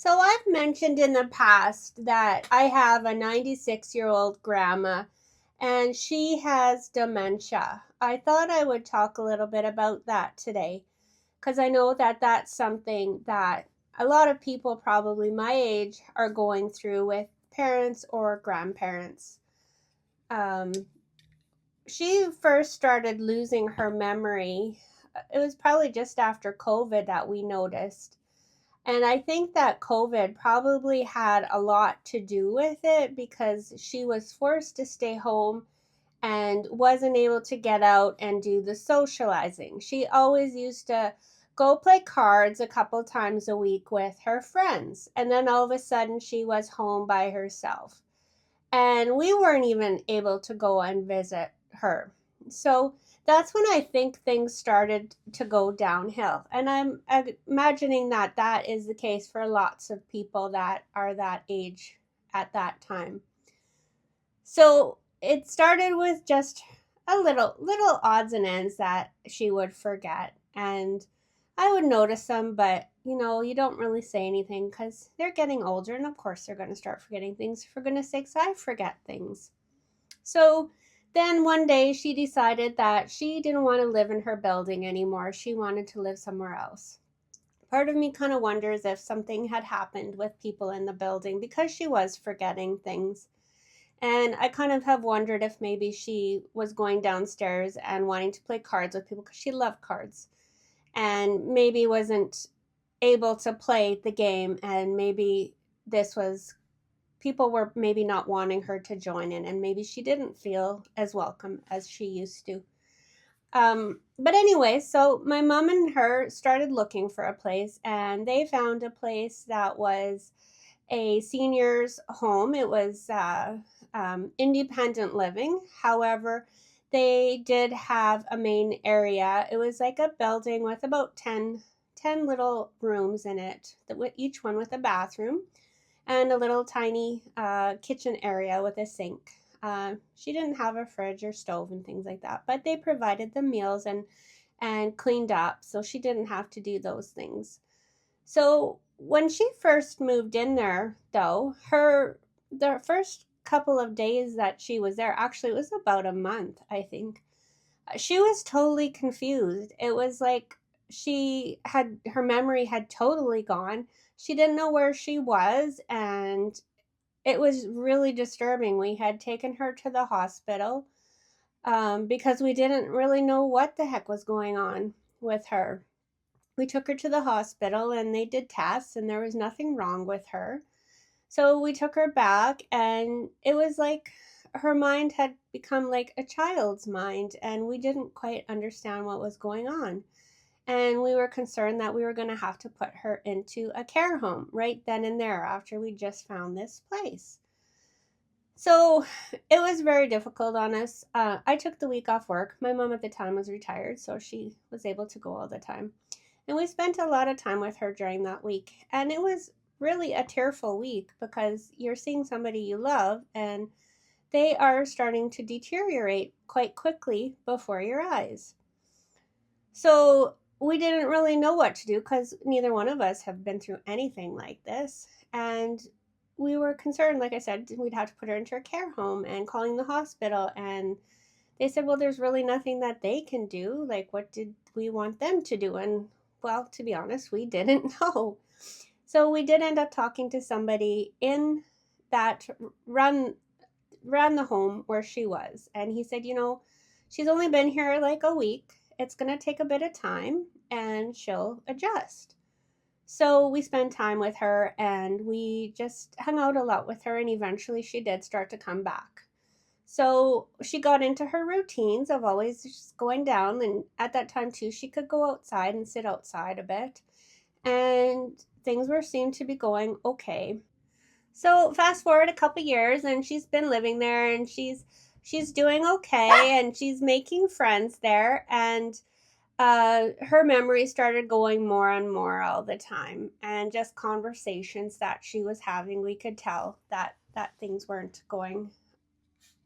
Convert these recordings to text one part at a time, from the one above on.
So I've mentioned in the past that I have a 96-year-old grandma and she has dementia. I thought I would talk a little bit about that today because I know that that's something that a lot of people probably my age are going through with parents or grandparents. Um, she first started losing her memory. It was probably just after COVID that we noticed. And I think that COVID probably had a lot to do with it because she was forced to stay home and wasn't able to get out and do the socializing. She always used to go play cards a couple times a week with her friends. And then all of a sudden, she was home by herself. And we weren't even able to go and visit her. So that's when I think things started to go downhill. And I'm imagining that that is the case for lots of people that are that age at that time. So it started with just a little odds and ends that she would forget. And I would notice them, but you don't really say anything because they're getting older, and of course they're going to start forgetting things. For goodness sakes, I forget things. So then one day she decided that she didn't want to live in her building anymore. She wanted to live somewhere else. Part of me kind of wonders if something had happened with people in the building because she was forgetting things. And I kind of have wondered if maybe she was going downstairs and wanting to play cards with people because she loved cards and maybe wasn't able to play the game. And maybe this was people were maybe not wanting her to join in, and maybe she didn't feel as welcome as she used to. But anyway, so my mom and her started looking for a place, and they found a place that was a senior's home. It was independent living. However, they did have a main area. It was like a building with about ten little rooms in it, each one with a bathroom and a little tiny kitchen area with a sink. She didn't have a fridge or stove and things like that, but they provided the meals and cleaned up, so she didn't have to do those things. So when she first moved in there, though, the first couple of days that she was there, actually it was about a month, I think. She was totally confused. It was like she had her memory had totally gone. She didn't know where she was, and it was really disturbing. We had taken her to the hospital because we didn't really know what the heck was going on with her. We took her to the hospital and they did tests, and there was nothing wrong with her. So we took her back, and it was like her mind had become like a child's mind, and we didn't quite understand what was going on. And we were concerned that we were going to have to put her into a care home right then and there after we just found this place. So it was very difficult on us. I took the week off work. My mom at the time was retired, so she was able to go all the time. And we spent a lot of time with her during that week. And it was really a tearful week because you're seeing somebody you love and they are starting to deteriorate quite quickly before your eyes. So we didn't really know what to do because neither one of us have been through anything like this. And we were concerned, like I said, we'd have to put her into a care home and calling the hospital. And they said, well, there's really nothing that they can do. Like, what did we want them to do? And well, to be honest, we didn't know. So we did end up talking to somebody in that run ran the home where she was. And he said, she's only been here like a week. It's going to take a bit of time and she'll adjust. So we spent time with her and we just hung out a lot with her. And eventually she did start to come back. So she got into her routines of always just going down. And at that time, too, she could go outside and sit outside a bit. And things were seemed to be going okay. So fast forward a couple years and she's been living there and she's doing okay and she's making friends there, and her memory started going more and more all the time, and just conversations that she was having, we could tell that things weren't going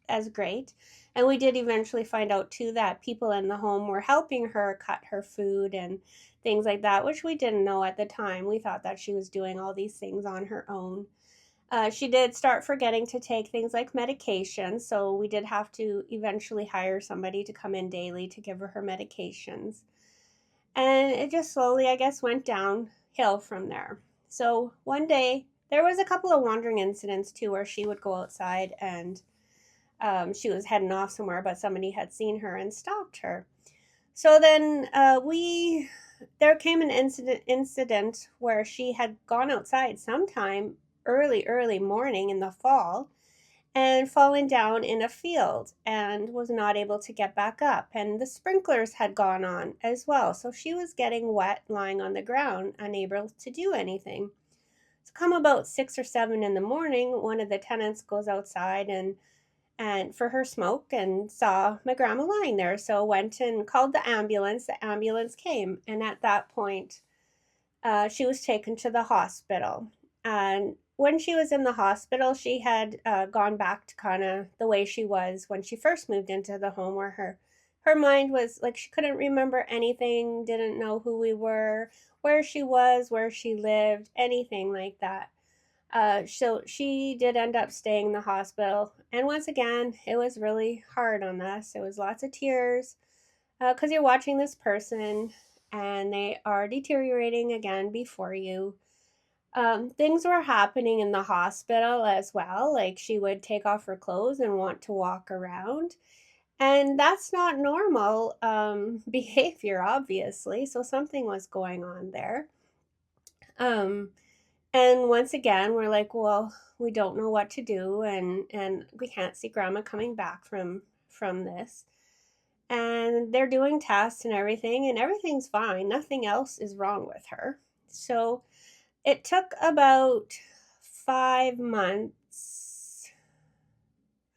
as great. And we did eventually find out too that people in the home were helping her cut her food and things like that, which we didn't know at the time. We thought that she was doing all these things on her own. She did start forgetting to take things like medications, so we did have to eventually hire somebody to come in daily to give her her medications. And it just slowly, I guess, went downhill from there. So one day, there was a couple of wandering incidents too where she would go outside and she was heading off somewhere, but somebody had seen her and stopped her. So then there came an incident where she had gone outside sometime early morning in the fall and fallen down in a field and was not able to get back up. And the sprinklers had gone on as well. So she was getting wet lying on the ground, unable to do anything. So come about 6 or 7 in the morning, one of the tenants goes outside and for her smoke and saw my grandma lying there. So went and called the ambulance. The ambulance came, and at that point, she was taken to the hospital. And when she was in the hospital, she had gone back to kind of the way she was when she first moved into the home, where her mind was like she couldn't remember anything, didn't know who we were, where she was, where she lived, anything like that. So she did end up staying in the hospital. And once again, it was really hard on us. It was lots of tears because you're watching this person and they are deteriorating again before you. Things were happening in the hospital as well. Like she would take off her clothes and want to walk around. And that's not normal behavior, obviously. So something was going on there. Um, and once again, we're like, well, we don't know what to do, and we can't see grandma coming back from this. And they're doing tests and everything's fine. Nothing else is wrong with her. So it took about 5 months.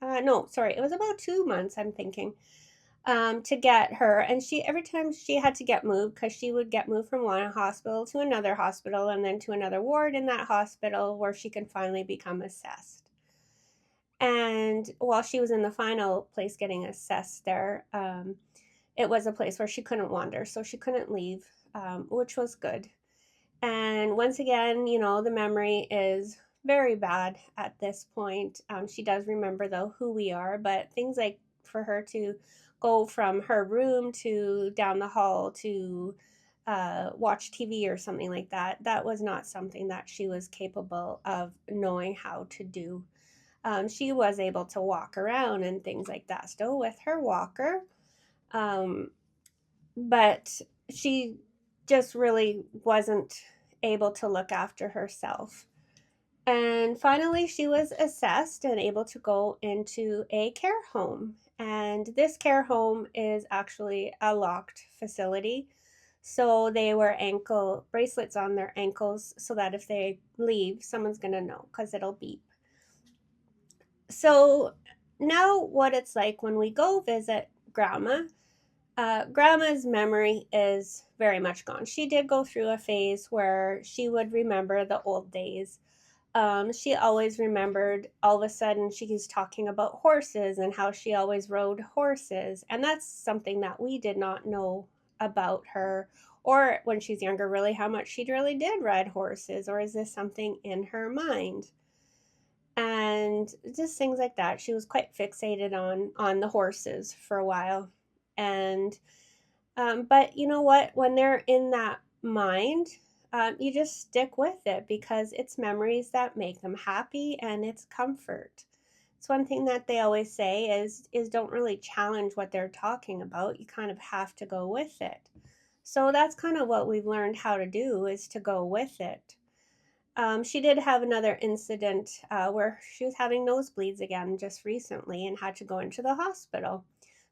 No, sorry, it was about 2 months, I'm thinking, to get her. And she, every time she had to get moved, because she would get moved from one hospital to another hospital and then to another ward in that hospital where she can finally become assessed. And while she was in the final place getting assessed there, it was a place where she couldn't wander, so she couldn't leave, which was good. And once again, the memory is very bad at this point. She does remember, though, who we are, but things like for her to go from her room to down the hall to watch TV or something like that, that was not something that she was capable of knowing how to do. She was able to walk around and things like that still with her walker. Um, but she just really wasn't able to look after herself. And finally, she was assessed and able to go into a care home. And this care home is actually a locked facility. So they wear ankle bracelets on their ankles so that if they leave, someone's going to know because it'll beep. So now, what it's like when we go visit grandma. Grandma's memory is very much gone. She did go through a phase where she would remember the old days. She always remembered, all of a sudden she's talking about horses and how she always rode horses. And that's something that we did not know about her, or when she's younger, really how much she really did ride horses, or is this something in her mind? And just things like that. She was quite fixated on the horses for a while. And but you know what? When they're in that mind, you just stick with it because it's memories that make them happy and it's comfort. It's one thing that they always say is don't really challenge what they're talking about. You kind of have to go with it. So that's kind of what we've learned how to do, is to go with it. She did have another incident where she was having nosebleeds again just recently and had to go into the hospital.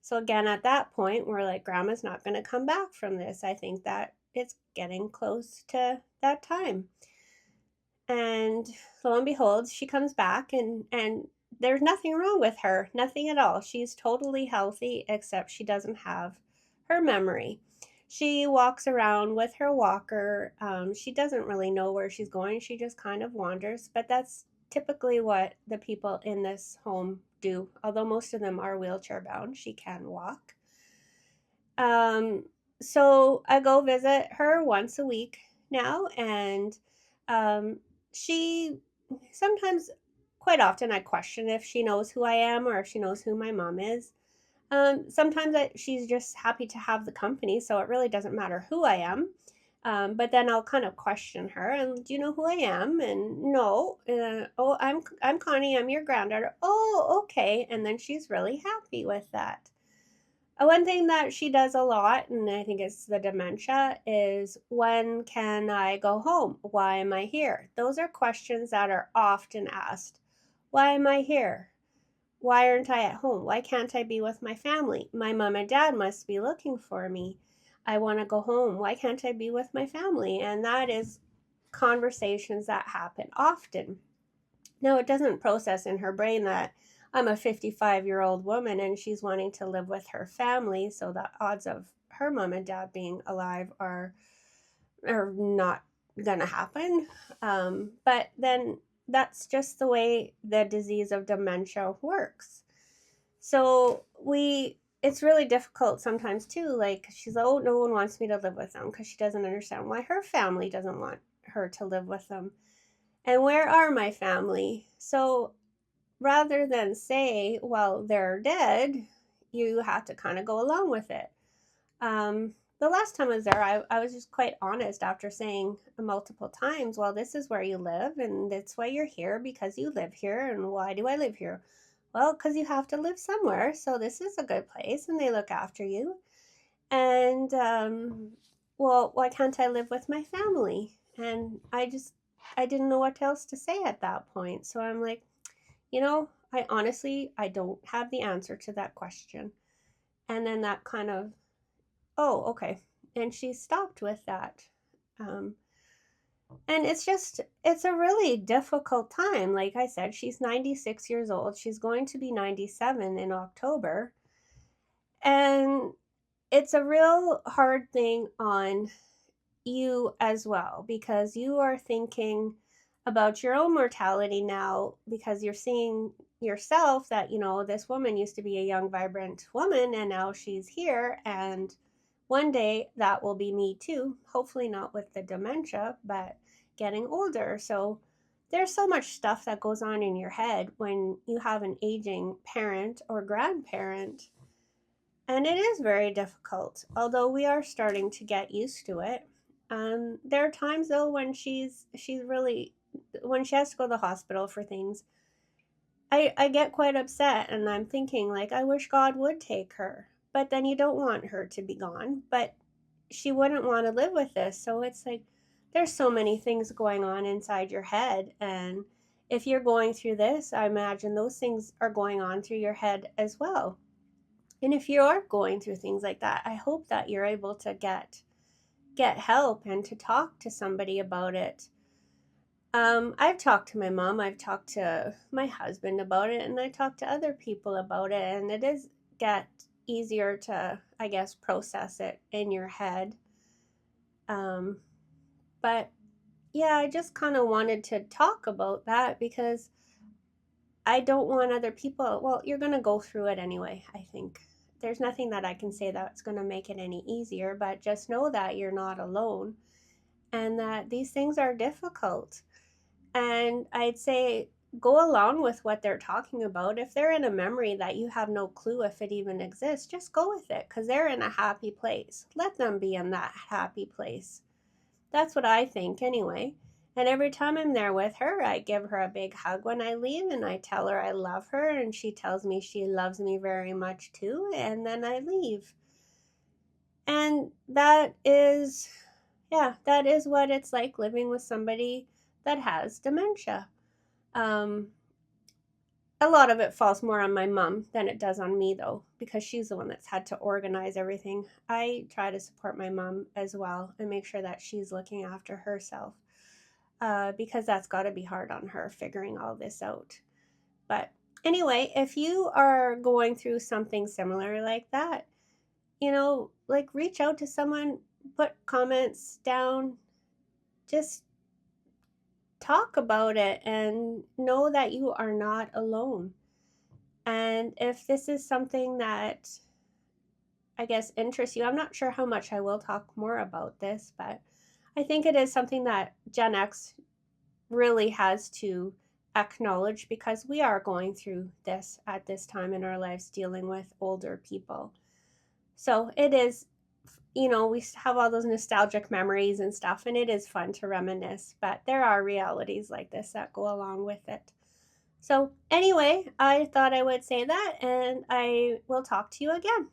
So again, at that point, we're like, grandma's not going to come back from this. I think that it's getting close to that time. And lo and behold, she comes back and there's nothing wrong with her, nothing at all. She's totally healthy, except she doesn't have her memory. She walks around with her walker. She doesn't really know where she's going. She just kind of wanders, but that's typically what the people in this home do, although most of them are wheelchair bound. She can walk. Um, so I go visit her once a week now, and um, she sometimes, quite often, I question if she knows who I am or if she knows who my mom is. Sometimes she's just happy to have the company, so it really doesn't matter who I am. But then I'll kind of question her, and do you know who I am? And no, oh, I'm Connie. I'm your granddaughter. Oh, okay. And then she's really happy with that. One thing that she does a lot, and I think it's the dementia, is when can I go home? Why am I here? Those are questions that are often asked. Why am I here? Why aren't I at home? Why can't I be with my family? My mom and dad must be looking for me. I want to go home. Why can't I be with my family? And that is conversations that happen often. Now, it doesn't process in her brain that I'm a 55-year-old woman and she's wanting to live with her family, so the odds of her mom and dad being alive are not going to happen. But then that's just the way the disease of dementia works. So it's really difficult sometimes too. Like, she's like, oh, no one wants me to live with them because she doesn't understand why her family doesn't want her to live with them. And where are my family? So rather than say, well, they're dead, you have to kind of go along with it. The last time I was there, I was just quite honest after saying multiple times, well, this is where you live, and that's why you're here, because you live here. And why do I live here? Well, because you have to live somewhere. So this is a good place, and they look after you. And, well, why can't I live with my family? And I didn't know what else to say at that point. So I'm like, I honestly, I don't have the answer to that question. And then that kind of, oh, okay. And she stopped with that. Um, and it's a really difficult time. Like I said, she's 96 years old. She's going to be 97 in October. And it's a real hard thing on you as well, because you are thinking about your own mortality now, because you're seeing yourself that, this woman used to be a young, vibrant woman, and now she's here. And one day that will be me too. Hopefully not with the dementia, but getting older. So there's so much stuff that goes on in your head when you have an aging parent or grandparent. And it is very difficult, although we are starting to get used to it. There are times though when she's really, when she has to go to the hospital for things, I get quite upset, and I'm thinking, like, I wish God would take her. But then you don't want her to be gone, but she wouldn't want to live with this. So it's like there's so many things going on inside your head, and if you're going through this, I imagine those things are going on through your head as well. And if you are going through things like that, I hope that you're able to get help and to talk to somebody about it. I've talked to my mom, I've talked to my husband about it, and I talked to other people about it, and it is get easier to, I guess, process it in your head. Um, but yeah, I just kind of wanted to talk about that because I don't want other people, well, you're going to go through it anyway, I think. There's nothing that I can say that's going to make it any easier, but just know that you're not alone and that these things are difficult. And I'd say go along with what they're talking about. If they're in a memory that you have no clue if it even exists, just go with it because they're in a happy place. Let them be in that happy place. That's what I think anyway. And every time I'm there with her, I give her a big hug when I leave, and I tell her I love her, and she tells me she loves me very much too, and then I leave. And that is what it's like living with somebody that has dementia. Um, a lot of it falls more on my mom than it does on me, though, because she's the one that's had to organize everything. I try to support my mom as well and make sure that she's looking after herself, because that's got to be hard on her figuring all this out. But anyway, if you are going through something similar like that, like reach out to someone, put comments down, just talk about it and know that you are not alone. And if this is something that I guess interests you, I'm not sure how much I will talk more about this, but I think it is something that Gen X really has to acknowledge because we are going through this at this time in our lives dealing with older people. So it is, we have all those nostalgic memories and stuff, and it is fun to reminisce, but there are realities like this that go along with it. So, anyway, I thought I would say that, and I will talk to you again.